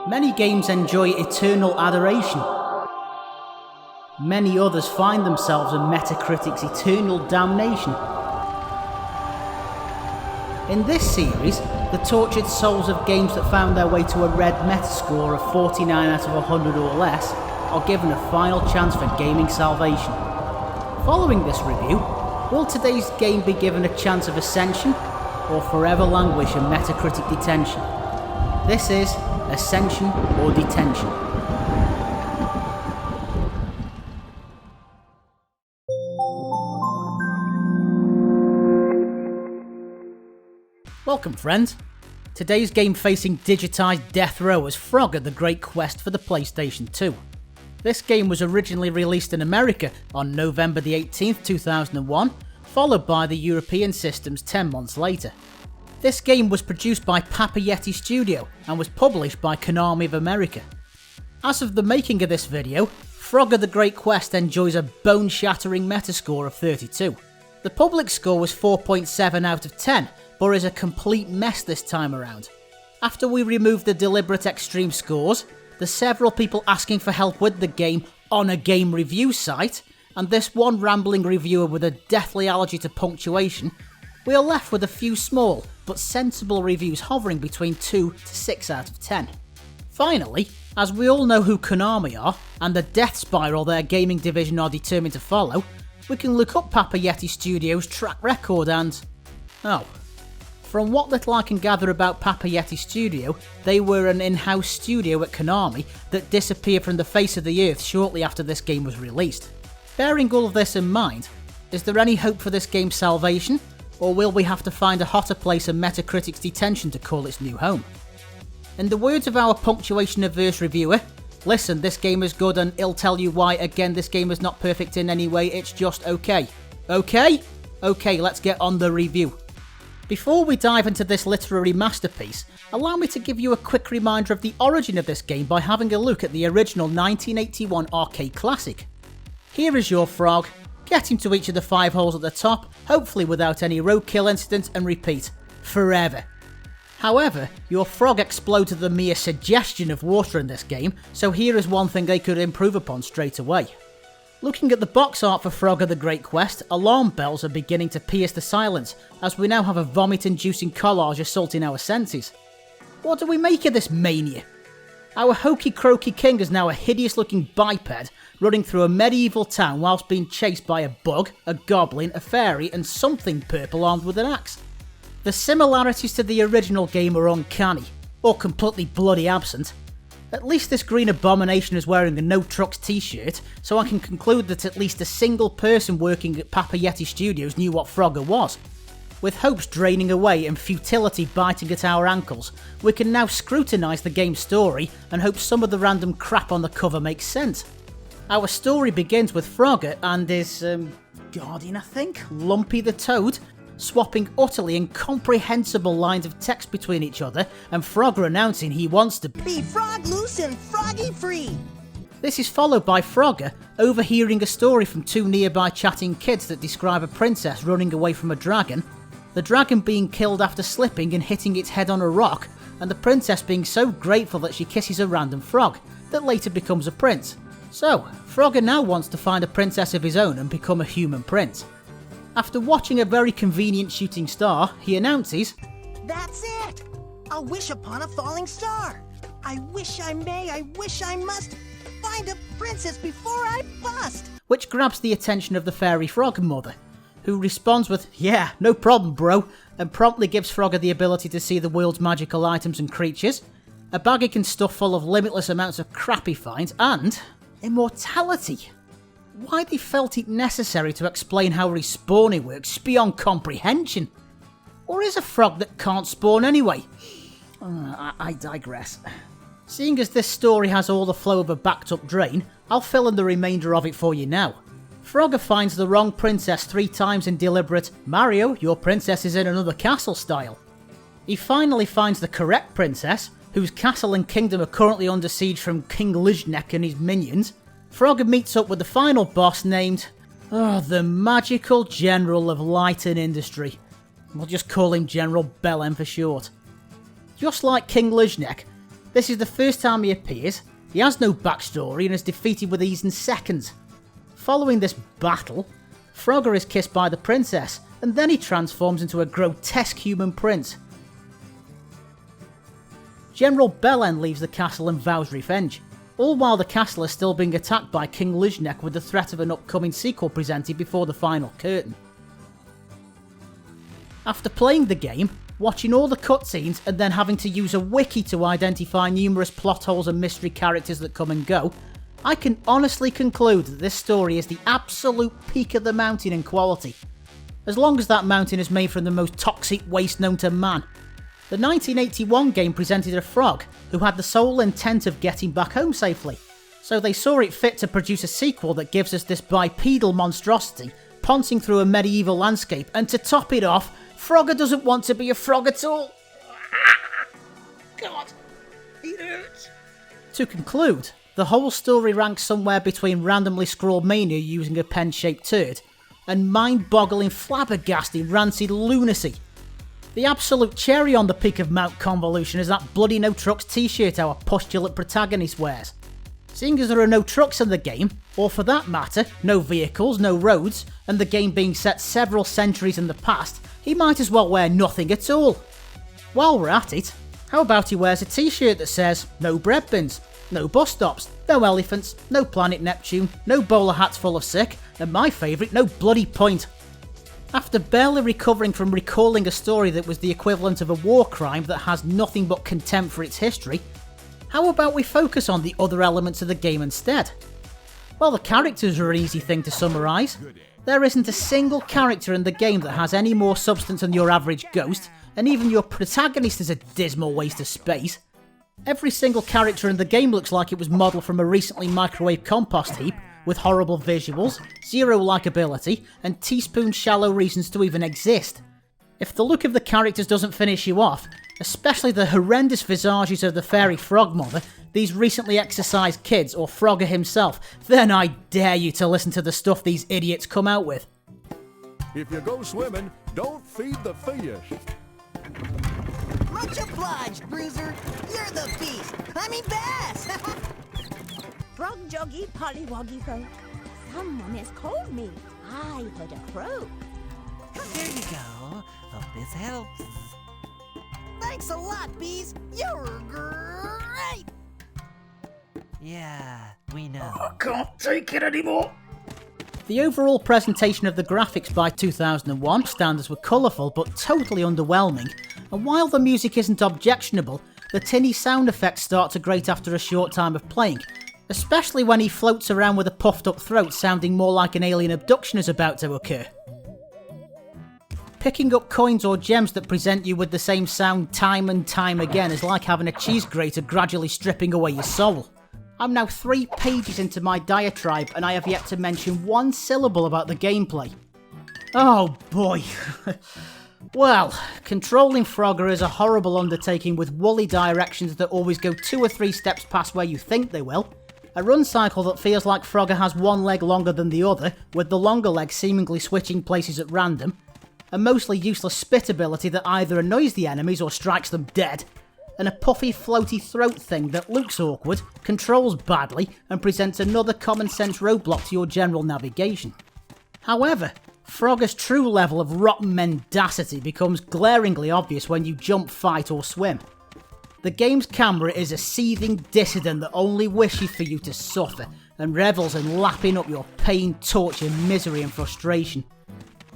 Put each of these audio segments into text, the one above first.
Many games enjoy eternal adoration. Many others find themselves in Metacritic's eternal damnation. In this series, the tortured souls of games that found their way to a red Metascore of 49 out of 100 or less are given a final chance for gaming salvation. Following this review, will today's game be given a chance of Ascension, or forever languish in Metacritic detention? This is Ascension or Detention. Welcome friends. Today's game facing digitised death row is Frogger the Great Quest for the PlayStation 2. This game was originally released in America on November the 18th, 2001, followed by the European systems 10 months later. This game was produced by Papa Yeti Studio and was published by Konami of America. As of the making of this video, Frogger the Great Quest enjoys a bone-shattering Metascore of 32. The public score was 4.7 out of 10, but is a complete mess this time around. After we removed the deliberate extreme scores, the several people asking for help with the game on a game review site, and this one rambling reviewer with a deathly allergy to punctuation, we are left with a few small but sensible reviews hovering between 2 to 6 out of 10. Finally, as we all know who Konami are, and the death spiral their gaming division are determined to follow, we can look up Papa Yeti Studios' track record and... From what little I can gather about Papa Yeti Studio, they were an in-house studio at Konami that disappeared from the face of the earth shortly after this game was released. Bearing all of this in mind, is there any hope for this game's salvation, or will we have to find a hotter place in Metacritic's detention to call its new home? In the words of our punctuation-averse reviewer, listen, this game is good and it'll tell you why. Again, this game is not perfect in any way, it's just okay. Okay? Okay, let's get on the review. Before we dive into this literary masterpiece, allow me to give you a quick reminder of the origin of this game by having a look at the original 1981 arcade classic. Here is your frog, get into each of the 5 holes at the top, hopefully without any roadkill incident, and repeat, forever. However, your frog explodes at the mere suggestion of water in this game, so here is one thing they could improve upon straight away. Looking at the box art for Frogger the Great Quest, alarm bells are beginning to pierce the silence, as we now have a vomit-inducing collage assaulting our senses. What do we make of this mania? Our hokey-crokey king is now a hideous-looking biped, running through a medieval town whilst being chased by a bug, a goblin, a fairy, and something purple armed with an axe. The similarities to the original game are uncanny, or completely bloody absent. At least this green abomination is wearing a No Trucks t-shirt, so I can conclude that at least a single person working at Papa Yeti Studios knew what Frogger was. With hopes draining away and futility biting at our ankles, we can now scrutinise the game's story and hope some of the random crap on the cover makes sense. Our story begins with Frogger and his, guardian I think, Lumpy the Toad, swapping utterly incomprehensible lines of text between each other, and Frogger announcing he wants to be frog loose and froggy free. This is followed by Frogger overhearing a story from 2 nearby chatting kids that describe a princess running away from a dragon, the dragon being killed after slipping and hitting its head on a rock, and the princess being so grateful that she kisses a random frog, that later becomes a prince. So, Frogger now wants to find a princess of his own and become a human prince. After watching a very convenient shooting star, he announces, "That's it! I'll wish upon a falling star. I wish I may, I wish I must find a princess before I bust!" Which grabs the attention of the fairy frog mother, who responds with, "Yeah, no problem bro," and promptly gives Frogger the ability to see the world's magical items and creatures, a bag he can stuff full of limitless amounts of crap he finds, and immortality. Why they felt it necessary to explain how respawning works is beyond comprehension. Or is a frog that can't spawn anyway? I digress. Seeing as this story has all the flow of a backed up drain, I'll fill in the remainder of it for you now. Frogger finds the wrong princess 3 times in deliberate "Mario, your princess is in another castle" style. He finally finds the correct princess, whose castle and kingdom are currently under siege from King Liznek and his minions. Frogger meets up with the final boss named, the Magical General of Light and Industry. We'll just call him General Bellem for short. Just like King Liznek, This is the first time he appears, he has no backstory and is defeated with ease in seconds. Following this battle, Frogger is kissed by the princess, and then he transforms into a grotesque human prince. General Belen leaves the castle and vows revenge, all while the castle is still being attacked by King Luzhnek with the threat of an upcoming sequel presented before the final curtain. After playing the game, watching all the cutscenes and then having to use a wiki to identify numerous plot holes and mystery characters that come and go, I can honestly conclude that this story is the absolute peak of the mountain in quality, as long as that mountain is made from the most toxic waste known to man. The 1981 game presented a frog who had the sole intent of getting back home safely, so they saw it fit to produce a sequel that gives us this bipedal monstrosity pouncing through a medieval landscape, and to top it off, Frogger doesn't want to be a frog at all. God, it hurts. To conclude, the whole story ranks somewhere between randomly scrawled mania using a pen-shaped turd and mind-boggling, flabbergasting, rancid lunacy. The absolute cherry on the peak of Mount Convolution is that bloody no trucks t-shirt our postulant protagonist wears. Seeing as there are no trucks in the game, or for that matter, no vehicles, no roads, and the game being set several centuries in the past, he might as well wear nothing at all. While we're at it, how about he wears a t-shirt that says, no bread bins, no bus stops, no elephants, no planet Neptune, no bowler hats full of sick, and my favourite, no bloody point. After barely recovering from recalling a story that was the equivalent of a war crime that has nothing but contempt for its history, how about we focus on the other elements of the game instead? Well, the characters are an easy thing to summarise. There isn't a single character in the game that has any more substance than your average ghost, and even your protagonist is a dismal waste of space. Every single character in the game looks like it was modelled from a recently microwaved compost heap, with horrible visuals, zero likability, and teaspoon-shallow reasons to even exist. If the look of the characters doesn't finish you off, especially the horrendous visages of the fairy frogmother, these recently exercised kids, or Frogger himself, then I dare you to listen to the stuff these idiots come out with. If you go swimming, don't feed the fish. Much obliged, Bruiser. You're the beast. I mean bass. Frog joggy, pollywoggy folk. Someone has called me. I heard a crow. There you go. Hope this helps. Thanks a lot, Bees. You're great. Yeah, we know. I can't take it anymore. The overall presentation of the graphics by 2001 standards were colourful but totally underwhelming, and while the music isn't objectionable, the tinny sound effects start to grate after a short time of playing, especially when he floats around with a puffed up throat sounding more like an alien abduction is about to occur. Picking up coins or gems that present you with the same sound time and time again is like having a cheese grater gradually stripping away your soul. I'm now 3 pages into my diatribe and I have yet to mention one syllable about the gameplay. Oh boy. Well, controlling Frogger is a horrible undertaking with woolly directions that always go 2 or 3 steps past where you think they will. A run cycle that feels like Frogger has one leg longer than the other, with the longer leg seemingly switching places at random. A mostly useless spit ability that either annoys the enemies or strikes them dead. And a puffy floaty throat thing that looks awkward, controls badly, and presents another common sense roadblock to your general navigation. However, Frogger's true level of rotten mendacity becomes glaringly obvious when you jump, fight or swim. The game's camera is a seething dissident that only wishes for you to suffer, and revels in lapping up your pain, torture, misery and frustration.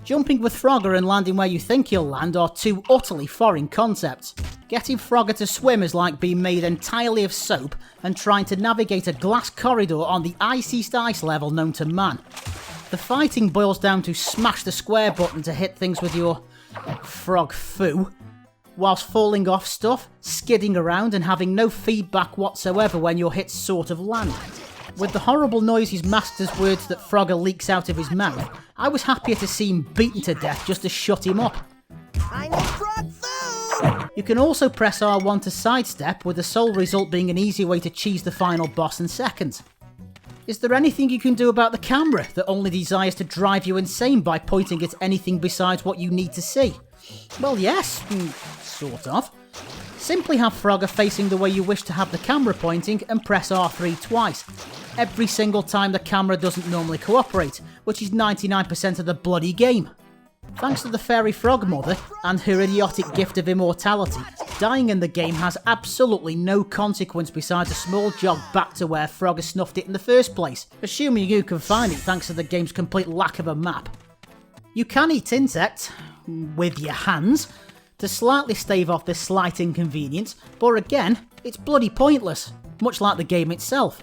Jumping with Frogger and landing where you think you'll land are 2 utterly foreign concepts. Getting Frogger to swim is like being made entirely of soap and trying to navigate a glass corridor on the iciest ice level known to man. The fighting boils down to smash the square button to hit things with your frog foo, whilst falling off stuff, skidding around and having no feedback whatsoever when your hits sort of land. With the horrible noises masked as words that Frogger leaks out of his mouth, I was happier to see him beaten to death just to shut him up. I need frog food. You can also press R1 to sidestep, with the sole result being an easy way to cheese the final boss in seconds. Is there anything you can do about the camera that only desires to drive you insane by pointing at anything besides what you need to see? Well, yes, sort of. Simply have Frogger facing the way you wish to have the camera pointing and press R3 twice, every single time the camera doesn't normally cooperate, which is 99% of the bloody game. Thanks to the fairy frog mother and her idiotic gift of immortality, dying in the game has absolutely no consequence besides a small jog back to where Frogger snuffed it in the first place, assuming you can find it thanks to the game's complete lack of a map. You can eat insects, with your hands, to slightly stave off this slight inconvenience, but again, it's bloody pointless, much like the game itself.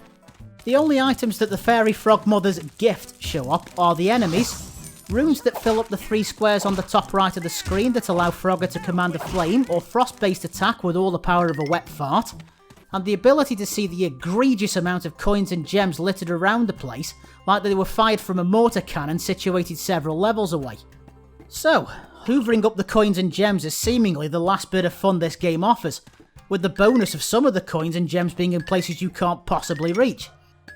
The only items that the fairy frog mother's gift show up are the enemies, runes that fill up the 3 squares on the top right of the screen that allow Frogger to command a flame or frost-based attack with all the power of a wet fart, and the ability to see the egregious amount of coins and gems littered around the place, like they were fired from a mortar cannon situated several levels away. So, hoovering up the coins and gems is seemingly the last bit of fun this game offers, with the bonus of some of the coins and gems being in places you can't possibly reach.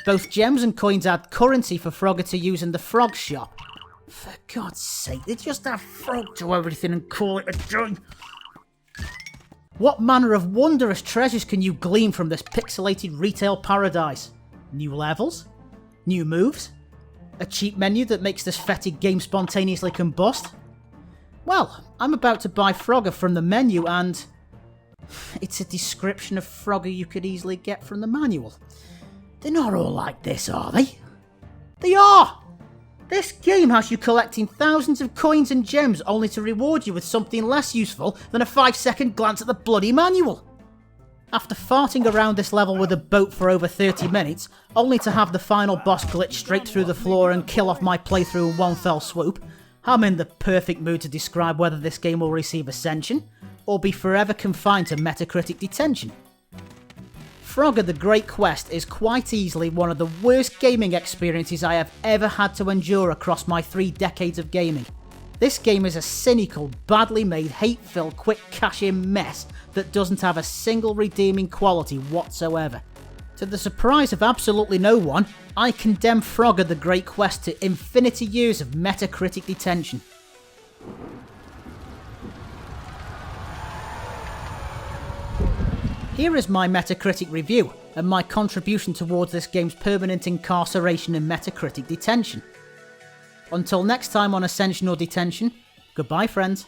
Both gems and coins add currency for Frogger to use in the frog shop. For God's sake, they just add frog to everything and call it a joy. What manner of wondrous treasures can you glean from this pixelated retail paradise? New levels? New moves? A cheap menu that makes this fetid game spontaneously combust? Well, I'm about to buy Frogger from the menu and... it's a description of Frogger you could easily get from the manual. They're not all like this, are they? They are! This game has you collecting thousands of coins and gems only to reward you with something less useful than a 5-second glance at the bloody manual. After farting around this level with a boat for over 30 minutes, only to have the final boss glitch straight through the floor and kill off my playthrough in one fell swoop, I'm in the perfect mood to describe whether this game will receive Ascension, or be forever confined to Metacritic detention. Frogger the Great Quest is quite easily one of the worst gaming experiences I have ever had to endure across my 3 decades of gaming. This game is a cynical, badly made, hate-filled, quick cash-in mess that doesn't have a single redeeming quality whatsoever. To the surprise of absolutely no one, I condemn Frogger the Great Quest to infinity years of Metacritic detention. Here is my Metacritic review, and my contribution towards this game's permanent incarceration in Metacritic detention. Until next time on Ascension or Detention, goodbye friends.